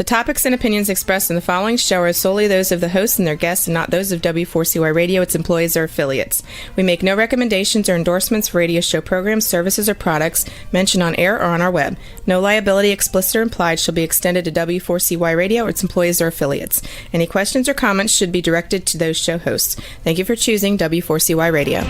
topics and opinions expressed in the following show are solely those of the hosts and their guests and not those of W4CY Radio, its employees, or affiliates. We make no recommendations or endorsements for radio show programs, services, or products mentioned on air or on our web. No liability, explicit or implied, shall be extended to W4CY Radio or its employees or affiliates. Any questions or comments should be directed to those show hosts. Thank you for choosing W4CY Radio.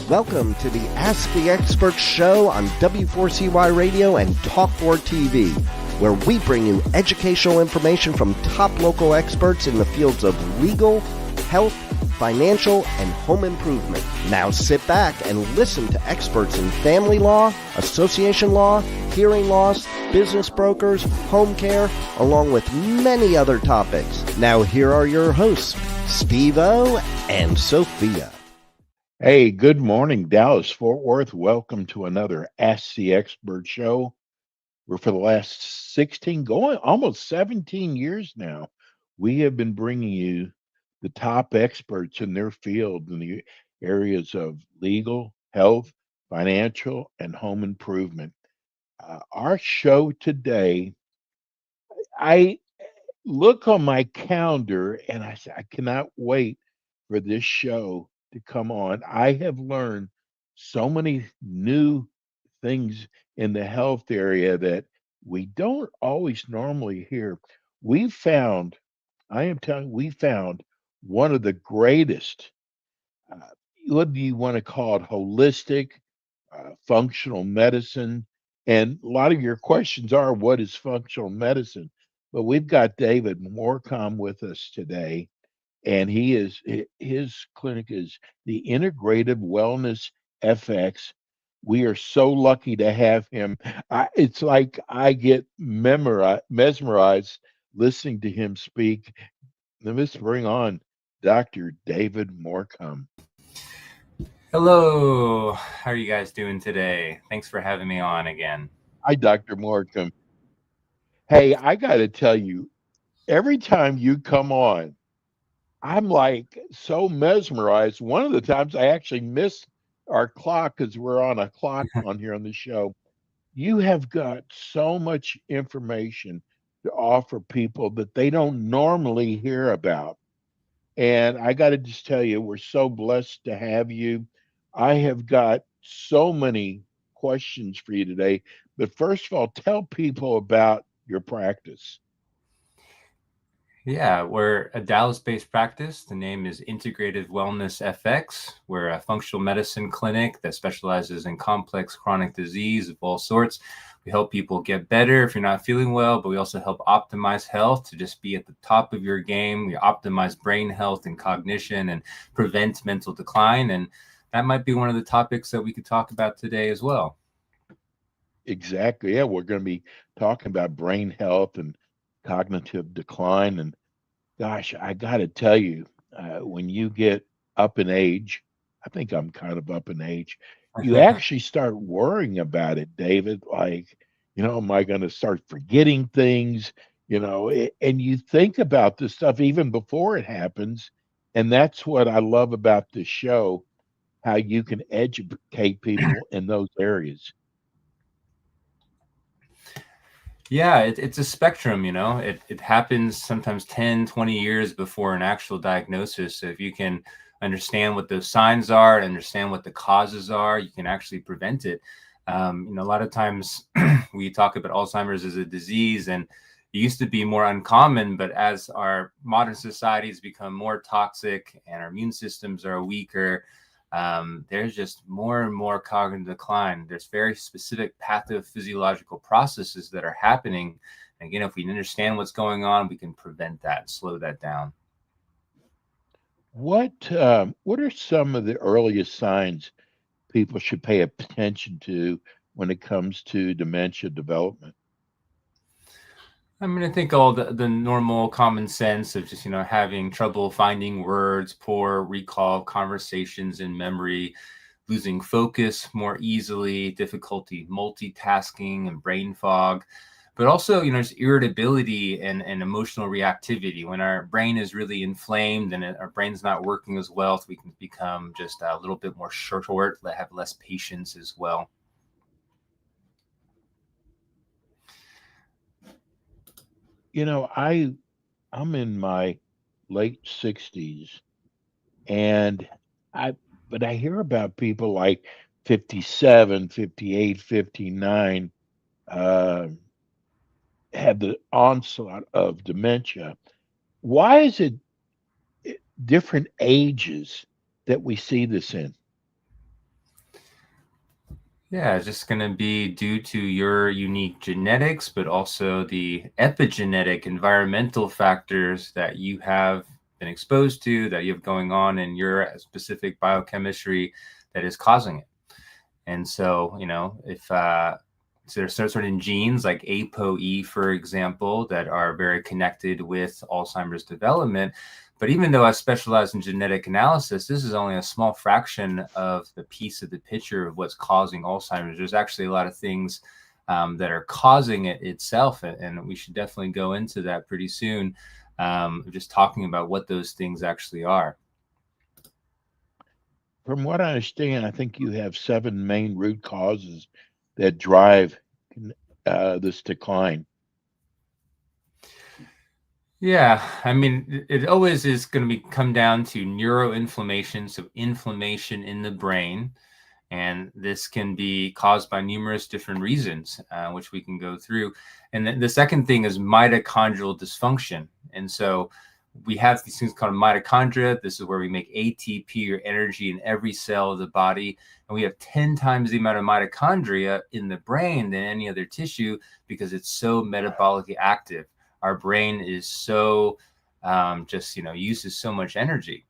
Welcome to the Ask the Expert show on W4CY Radio and Talk4 TV, where we bring you educational information from top local experts in the fields of legal, health, financial, and home improvement. Now sit back and listen to experts in family law, association law, hearing loss, business brokers, home care, along with many other topics. Now here are your hosts, Steve-O and Sophia. Hey, good morning, Dallas, Fort Worth. Welcome to another Ask the Expert show. We're for the last 16, going almost 17 years now, we have been bringing you the top experts in their field in the areas of legal, health, financial, and home improvement. Our show today, I look on my calendar and I say, I cannot wait for this show to come on. I have learned so many new things in the health area that we don't always normally hear. We found, I am telling you, we found one of the greatest, uh, what do you want to call it, holistic, functional medicine. And a lot of your questions are, what is functional medicine? But we've got David Morcom with us today, and his clinic is the Integrative Wellness FX. We are so lucky to have him. It's like I get mesmerized listening to him speak. Let's bring on Dr. David Morcom. Hello, how are you guys doing today? Thanks for having me on again. Hi, Dr. Morcom. Hey, I got to tell you, every time you come on, I'm like so mesmerized. One of the times I actually missed our clock because we're on a clock on here on the show. You have got so much information to offer people that they don't normally hear about. And I got to just tell you, we're so blessed to have you. I have got so many questions for you today. But first of all, tell people about your practice. Yeah, we're a Dallas-based practice. The name is Integrative Wellness FX. We're a functional medicine clinic that specializes in complex chronic disease of all sorts. We help people get better if you're not feeling well, but we also help optimize health to just be at the top of your game. We optimize brain health and cognition and prevent mental decline. And that might be one of the topics that we could talk about today as well. Exactly. Yeah, we're going to be talking about brain health and cognitive decline. And gosh, I got to tell you, when you get up in age, I think I'm kind of up in age, you actually start worrying about it, David. Like, am I going to start forgetting things? And you think about this stuff even before it happens. And that's what I love about this show, how you can educate people in those areas. Yeah, it's a spectrum, it happens sometimes 10, 20 years before an actual diagnosis. So if you can understand what those signs are, understand what the causes are, you can actually prevent it. A lot of times we talk about Alzheimer's as a disease, and it used to be more uncommon, but as our modern societies become more toxic and our immune systems are weaker, there's just more and more cognitive decline. There's very specific pathophysiological processes that are happening. And again, if we understand what's going on, we can prevent that, slow that down. What are some of the earliest signs people should pay attention to when it comes to dementia development? I think all the normal common sense of just, having trouble finding words, poor recall of conversations and memory, losing focus more easily, difficulty multitasking and brain fog, but also, just irritability and emotional reactivity. When our brain is really inflamed and our brain's not working as well, so we can become just a little bit more short, have less patience as well. I'm in my late 60s, and I but I hear about people like 57, 58, 59 uh, have the onslaught of dementia. Why is it different ages that we see this in? Yeah, it's just going to be due to your unique genetics, but also the epigenetic environmental factors that you have been exposed to, that you have going on in your specific biochemistry that is causing it. And so, if so there's certain genes like ApoE, for example, that are very connected with Alzheimer's development. But even though I specialize in genetic analysis, this is only a small fraction of the piece of the picture of what's causing Alzheimer's. There's actually a lot of things that are causing it itself. And we should definitely go into that pretty soon, just talking about what those things actually are. From what I understand, I think you have seven main root causes that drive this decline. Yeah, I mean, it always is going to come down to neuroinflammation, so inflammation in the brain. And this can be caused by numerous different reasons, which we can go through. And the second thing is mitochondrial dysfunction. And so we have these things called mitochondria. This is where we make ATP, or energy, in every cell of the body. And we have 10 times the amount of mitochondria in the brain than any other tissue because it's so metabolically active. Our brain is so uses so much energy.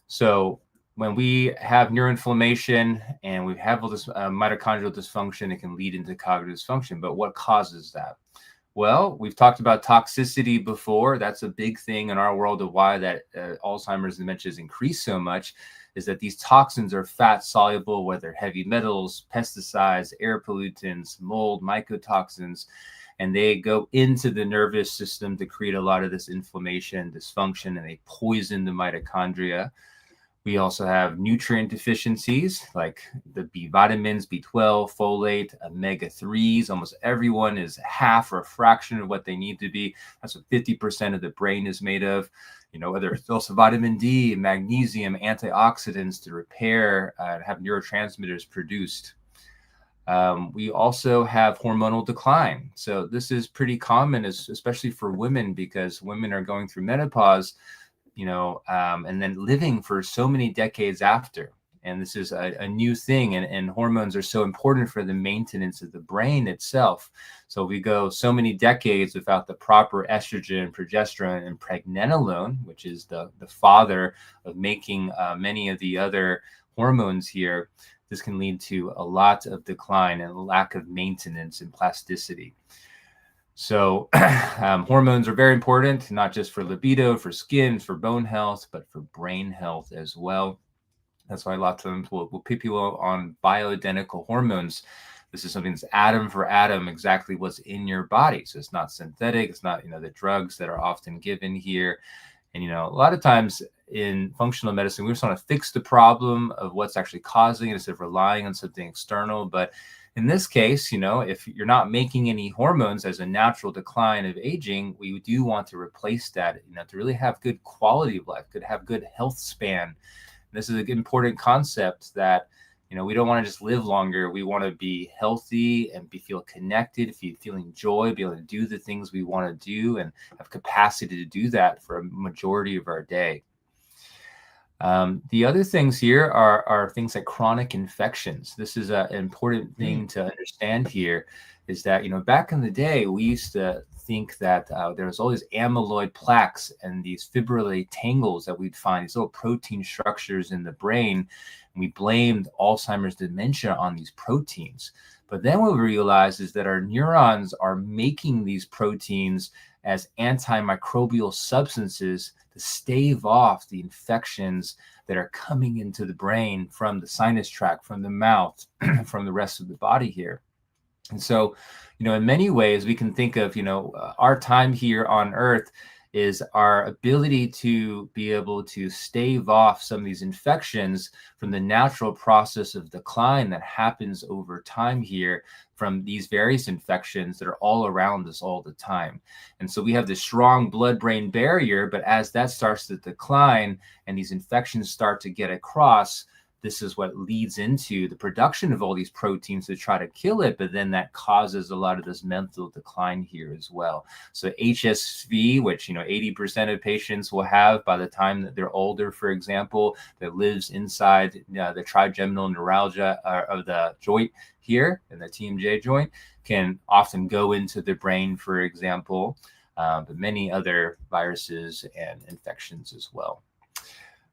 So when we have neuroinflammation and we have all this mitochondrial dysfunction, it can lead into cognitive dysfunction. But what causes that? Well, we've talked about toxicity before. That's a big thing in our world of why that Alzheimer's and dementia has increased so much, is that these toxins are fat soluble, whether heavy metals, pesticides, air pollutants, mold, mycotoxins, and they go into the nervous system to create a lot of this inflammation, dysfunction, and they poison the mitochondria. We also have nutrient deficiencies like the B vitamins, B12, folate, omega-3s. Almost everyone is half or a fraction of what they need to be. That's what 50% of the brain is made of. Whether it's also vitamin D, magnesium, antioxidants to repair and have neurotransmitters produced. We also have hormonal decline. So this is pretty common, especially for women, because women are going through menopause, and then living for so many decades after. And this is a new thing. And hormones are so important for the maintenance of the brain itself. So we go so many decades without the proper estrogen, progesterone, and pregnenolone, which is the father of making many of the other hormones here. This can lead to a lot of decline and a lack of maintenance and plasticity. So hormones are very important, not just for libido, for skin, for bone health, but for brain health as well. That's why lots of them will put people on bioidentical hormones. This is something that's atom for atom, exactly what's in your body. So it's not synthetic. It's not, the drugs that are often given here. And, a lot of times in functional medicine, we just want to fix the problem of what's actually causing it instead of relying on something external. But in this case, if you're not making any hormones as a natural decline of aging, we do want to replace that, to really have good quality of life, have good health span. This is an important concept that, we don't want to just live longer. We want to be healthy and feel connected, feeling joy, be able to do the things we want to do and have capacity to do that for a majority of our day. The other things here are things like chronic infections. This is an important thing to understand here, is that, back in the day, we used to think that there was always amyloid plaques and these fibrillary tangles that we'd find, these little protein structures in the brain. And we blamed Alzheimer's dementia on these proteins. But then what we realized is that our neurons are making these proteins as antimicrobial substances to stave off the infections that are coming into the brain from the sinus tract, from the mouth, from the rest of the body here. And so, in many ways, we can think of, our time here on Earth is our ability to be able to stave off some of these infections from the natural process of decline that happens over time here from these various infections that are all around us all the time. And so we have this strong blood-brain barrier, but as that starts to decline and these infections start to get across, this is what leads into the production of all these proteins to try to kill it, but then that causes a lot of this mental decline here as well. So HSV, which 80% of patients will have by the time that they're older, for example, that lives inside the trigeminal neuralgia of the joint here in the TMJ joint, can often go into the brain, for example, but many other viruses and infections as well.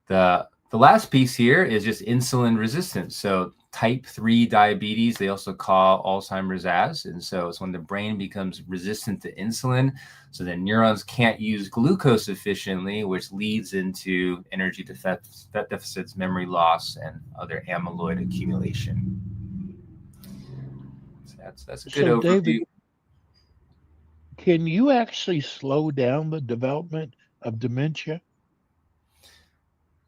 The last piece here is just insulin resistance. So type 3 diabetes, they also call Alzheimer's as. And so it's when the brain becomes resistant to insulin. So then neurons can't use glucose efficiently, which leads into energy deficits, memory loss, and other amyloid accumulation. So that's a good overview. David, can you actually slow down the development of dementia?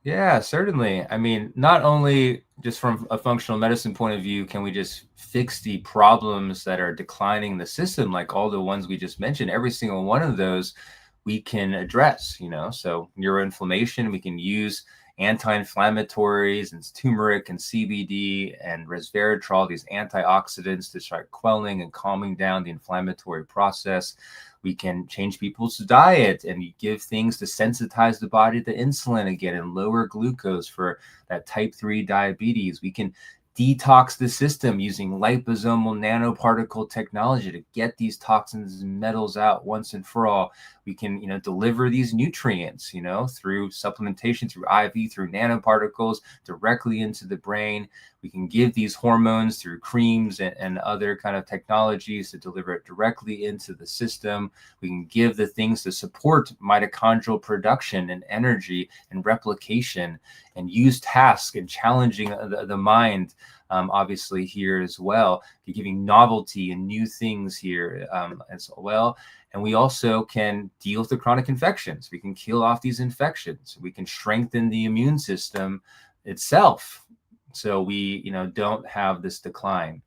Yeah, certainly. I mean, not only just from a functional medicine point of view, can we just fix the problems that are declining the system, like all the ones we just mentioned, every single one of those we can address, so neuroinflammation, we can use anti-inflammatories and turmeric and CBD and resveratrol, these antioxidants to start quelling and calming down the inflammatory process. We can change people's diet and give things to sensitize the body to insulin again and lower glucose for that type 3 diabetes. We can detox the system using liposomal nanoparticle technology to get these toxins and metals out once and for all. We can, deliver these nutrients, through supplementation, through IV, through nanoparticles directly into the brain. We can give these hormones through creams and other kind of technologies to deliver it directly into the system. We can give the things to support mitochondrial production and energy and replication, and use tasks and challenging the mind, obviously here as well, giving novelty and new things here as well. And we also can deal with the chronic infections. We can kill off these infections. We can strengthen the immune system itself, so we, don't have this decline.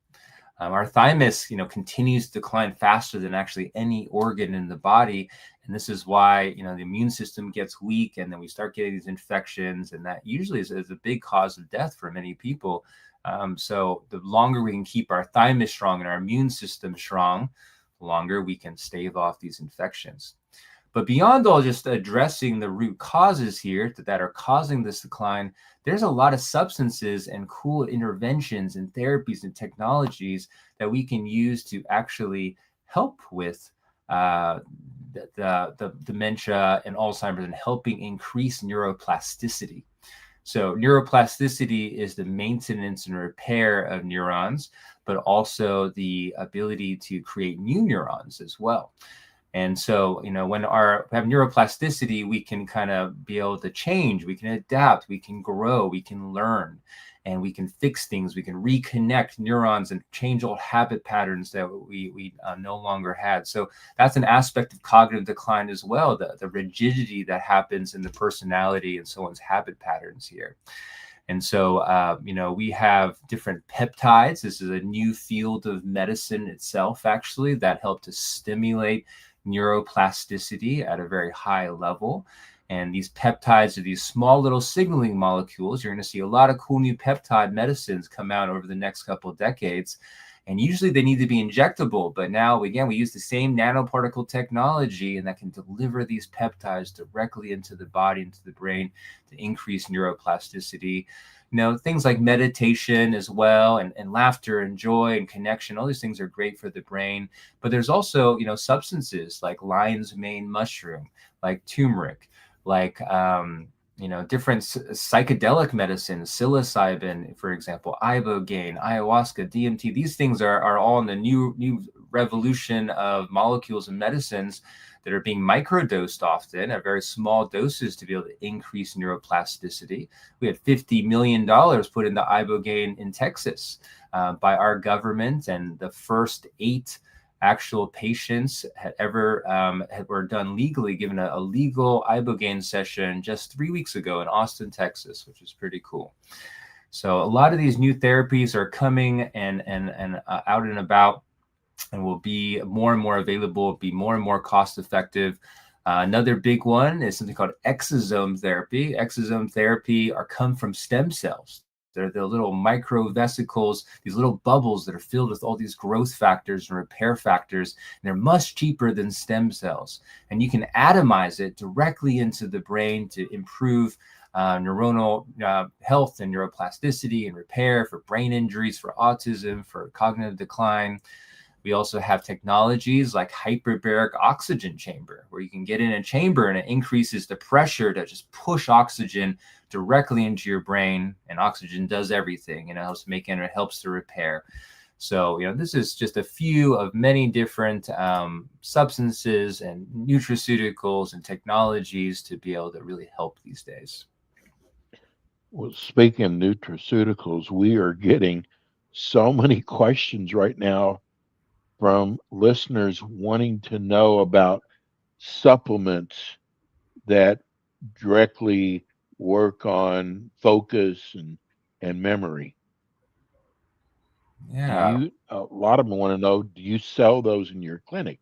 Our thymus, continues to decline faster than actually any organ in the body. And this is why, the immune system gets weak, and then we start getting these infections. And that usually is a big cause of death for many people. So the longer we can keep our thymus strong and our immune system strong, the longer we can stave off these infections. But beyond all just addressing the root causes here that are causing this decline, there's a lot of substances and cool interventions and therapies and technologies that we can use to actually help with the dementia and Alzheimer's, and helping increase neuroplasticity. So neuroplasticity is the maintenance and repair of neurons, but also the ability to create new neurons as well. And so, when we have neuroplasticity, we can kind of be able to change, we can adapt, we can grow, we can learn, and we can fix things. We can reconnect neurons and change old habit patterns that we no longer had. So that's an aspect of cognitive decline as well, the rigidity that happens in the personality and someone's habit patterns here. And so, we have different peptides. This is a new field of medicine itself, actually, that help to stimulate neuroplasticity at a very high level. And these peptides are these small little signaling molecules. You're going to see a lot of cool new peptide medicines come out over the next couple of decades. And usually they need to be injectable. But now, again, we use the same nanoparticle technology, and that can deliver these peptides directly into the body, into the brain, to increase neuroplasticity. Things like meditation as well, and laughter and joy and connection, all these things are great for the brain. But there's also, substances like lion's mane mushroom, like turmeric, like, different psychedelic medicines, psilocybin, for example, ibogaine, ayahuasca, DMT. These things are all in the new revolution of molecules and medicines that are being microdosed often at very small doses to be able to increase neuroplasticity. We had $50 million put into ibogaine in Texas by our government, and the first 8 actual patients had ever were done legally, given a legal ibogaine session just 3 weeks ago in Austin, Texas, which is pretty cool. So a lot of these new therapies are coming and out and about, and will be more and more available, be more and more cost effective. Another big one is something called exosome therapy. Exosome therapy come from stem cells. They're the little microvesicles, these little bubbles that are filled with all these growth factors and repair factors. And they're much cheaper than stem cells. And you can atomize it directly into the brain to improve neuronal health and neuroplasticity and repair for brain injuries, for autism, for cognitive decline. We also have technologies like hyperbaric oxygen chamber, where you can get in a chamber and it increases the pressure to just push oxygen directly into your brain. And oxygen does everything, and it helps make it helps to repair. So, this is just a few of many different substances and nutraceuticals and technologies to be able to really help these days. Well, speaking of nutraceuticals, we are getting so many questions right now from listeners wanting to know about supplements that directly work on focus and memory. Yeah. A lot of them want to know, do you sell those in your clinic?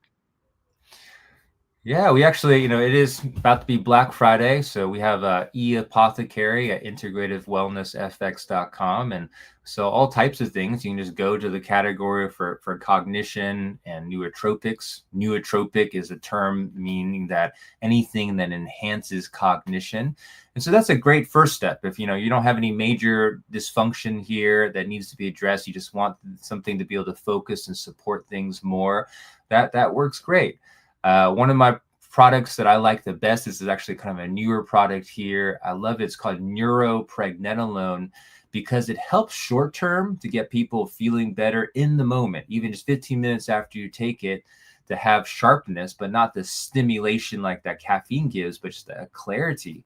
Yeah, we actually, it is about to be Black Friday. So we have e-apothecary at integrativewellnessfx.com. And so all types of things, you can just go to the category for cognition and nootropics. Nootropic is a term meaning that anything that enhances cognition. And so that's a great first step. If, you don't have any major dysfunction here that needs to be addressed, you just want something to be able to focus and support things more, that works great. One of my products that I like the best, this is actually kind of a newer product here. I love it. It's called neuropregnenolone, because it helps short term to get people feeling better in the moment, even just 15 minutes after you take it, to have sharpness, but not the stimulation like that caffeine gives, but just a clarity.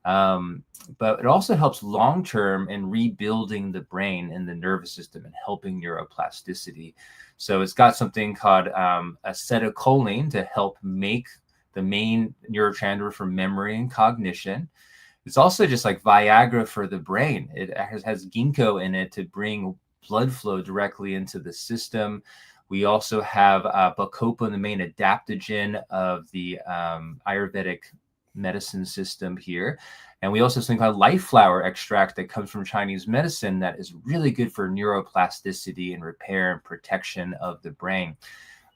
But it also helps long term in rebuilding the brain and the nervous system and helping neuroplasticity. So it's got something called acetylcholine to help make the main neurotransmitter for memory and cognition. It's also just like Viagra for the brain. It has ginkgo in it to bring blood flow directly into the system. We also have bacopa, the main adaptogen of the Ayurvedic medicine system here. And we also have something called life flower extract that comes from Chinese medicine that is really good for neuroplasticity and repair and protection of the brain.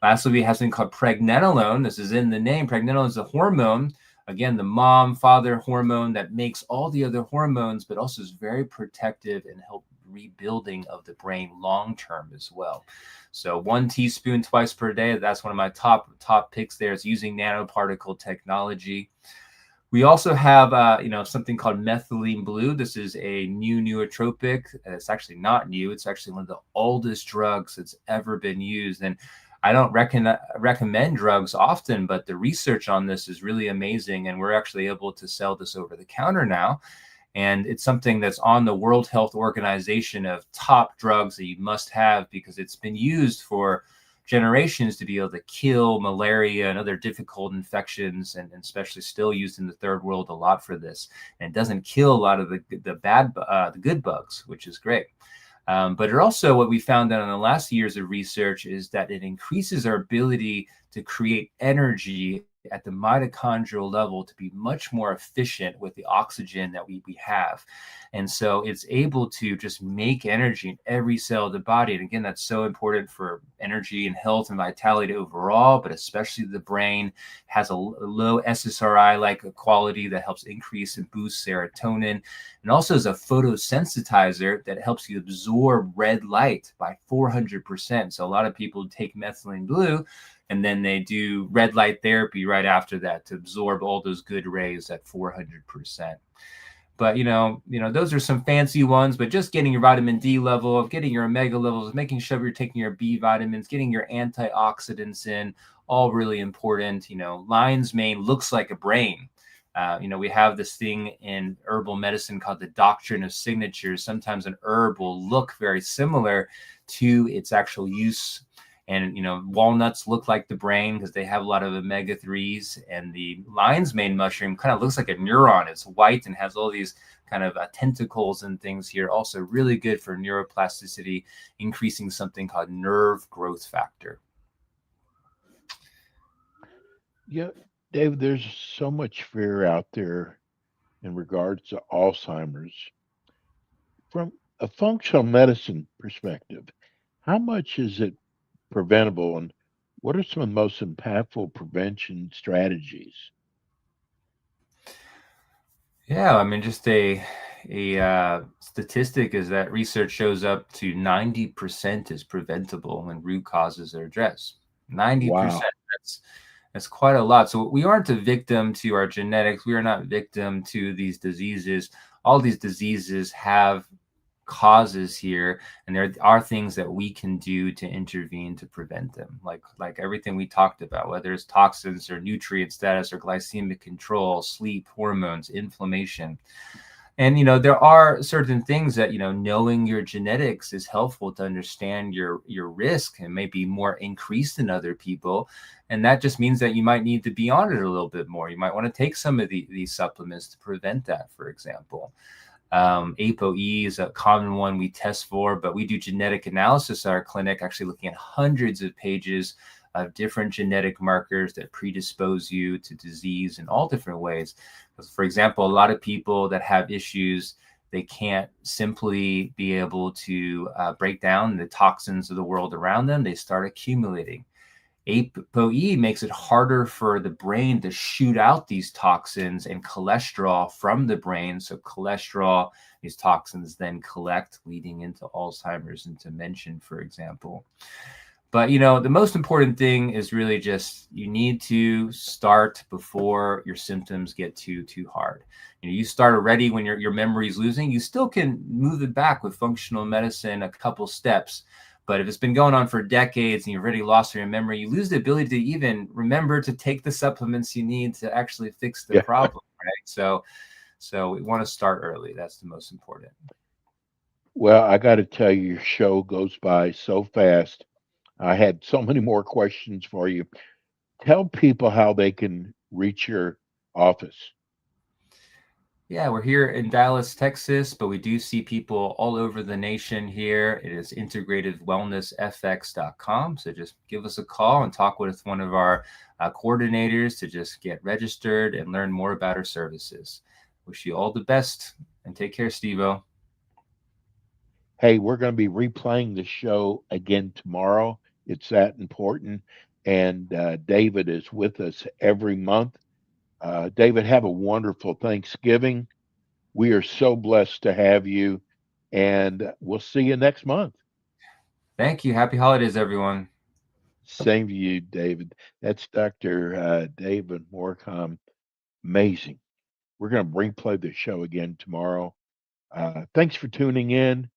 Lastly, we have something called pregnenolone. This is in the name. Pregnenolone is a hormone. Again, the mom-father hormone that makes all the other hormones, but also is very protective and help rebuilding of the brain long-term as well. So 1 teaspoon twice per day. That's one of my top picks there. It's using nanoparticle technology. We also have, something called methylene blue. This is a new nootropic. It's actually not new. It's actually one of the oldest drugs that's ever been used. And I don't recommend drugs often, but the research on this is really amazing. And we're actually able to sell this over the counter now. And it's something that's on the World Health Organization of top drugs that you must have, because it's been used for generations to be able to kill malaria and other difficult infections, and especially still used in the third world a lot for this. And it doesn't kill a lot of the good bugs, which is great. But it also, what we found out in the last years of research is that it increases our ability to create energy at the mitochondrial level to be much more efficient with the oxygen that we have. And so it's able to just make energy in every cell of the body. And again, that's so important for energy and health and vitality overall, but especially the brain. Has a low SSRI-like quality that helps increase and boost serotonin, and also is a photosensitizer that helps you absorb red light by 400%. So a lot of people take methylene blue, and then they do red light therapy right after that to absorb all those good rays at 400%. But, those are some fancy ones, but just getting your vitamin D level, getting your omega levels, making sure you're taking your B vitamins, getting your antioxidants in, all really important. Lion's mane looks like a brain. We have this thing in herbal medicine called the doctrine of signatures. Sometimes an herb will look very similar to its actual use And, walnuts look like the brain because they have a lot of omega-3s, and the lion's mane mushroom kind of looks like a neuron. It's white and has all these kind of tentacles and things here. Also really good for neuroplasticity, increasing something called nerve growth factor. Yeah, Dave, there's so much fear out there in regards to Alzheimer's. From a functional medicine perspective, how much is it preventable, and what are some of the most impactful prevention strategies? Yeah, I mean, just a statistic is that research shows up to 90% is preventable when root causes are addressed. 90%. Wow. That's quite a lot. So we aren't a victim to our genetics. We are not victim to these diseases. All these diseases have causes here, and there are things that we can do to intervene to prevent them, like everything we talked about, whether it's toxins or nutrient status or glycemic control, sleep, hormones, inflammation. And there are certain things that knowing your genetics is helpful to understand your risk, and maybe more increased than other people. And that just means that you might need to be on it a little bit more. You might want to take some of these supplements to prevent that, for example. ApoE is a common one we test for, but we do genetic analysis at our clinic, actually looking at hundreds of pages of different genetic markers that predispose you to disease in all different ways. For example, a lot of people that have issues, they can't simply be able to break down the toxins of the world around them. They start accumulating. ApoE makes it harder for the brain to shoot out these toxins and cholesterol from the brain. So cholesterol, these toxins then collect, leading into Alzheimer's and dementia, for example. But, the most important thing is really just you need to start before your symptoms get too hard. You start already when your memory is losing. You still can move it back with functional medicine, a couple steps. But if it's been going on for decades and you've already lost your memory, you lose the ability to even remember to take the supplements you need to actually fix the problem, right? So we want to start early. That's the most important. Well, I got to tell you, your show goes by so fast. I had so many more questions for you. Tell people how they can reach your office. Yeah, we're here in Dallas, Texas, but we do see people all over the nation here. It is integratedwellnessfx.com. So just give us a call and talk with one of our coordinators to just get registered and learn more about our services. Wish you all the best, and take care, Steve-O. Hey, we're going to be replaying the show again tomorrow. It's that important. And David is with us every month. David, have a wonderful Thanksgiving. We are so blessed to have you, and we'll see you next month. Thank you. Happy holidays, everyone. Same to you, David. That's Dr. David Morcom. Amazing. We're going to replay the show again tomorrow. Thanks for tuning in.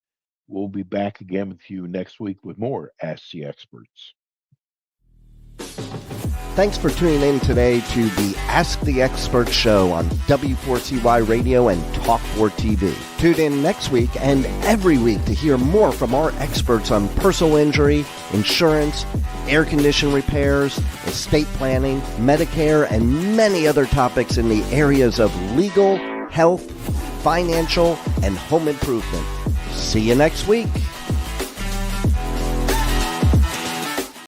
We'll be back again with you next week with more Ask the Experts. Thanks for tuning in today to the Ask the Expert show on W4CY Radio and Talk4 TV. Tune in next week and every week to hear more from our experts on personal injury, insurance, air condition repairs, estate planning, Medicare, and many other topics in the areas of legal, health, financial, and home improvement. See you next week.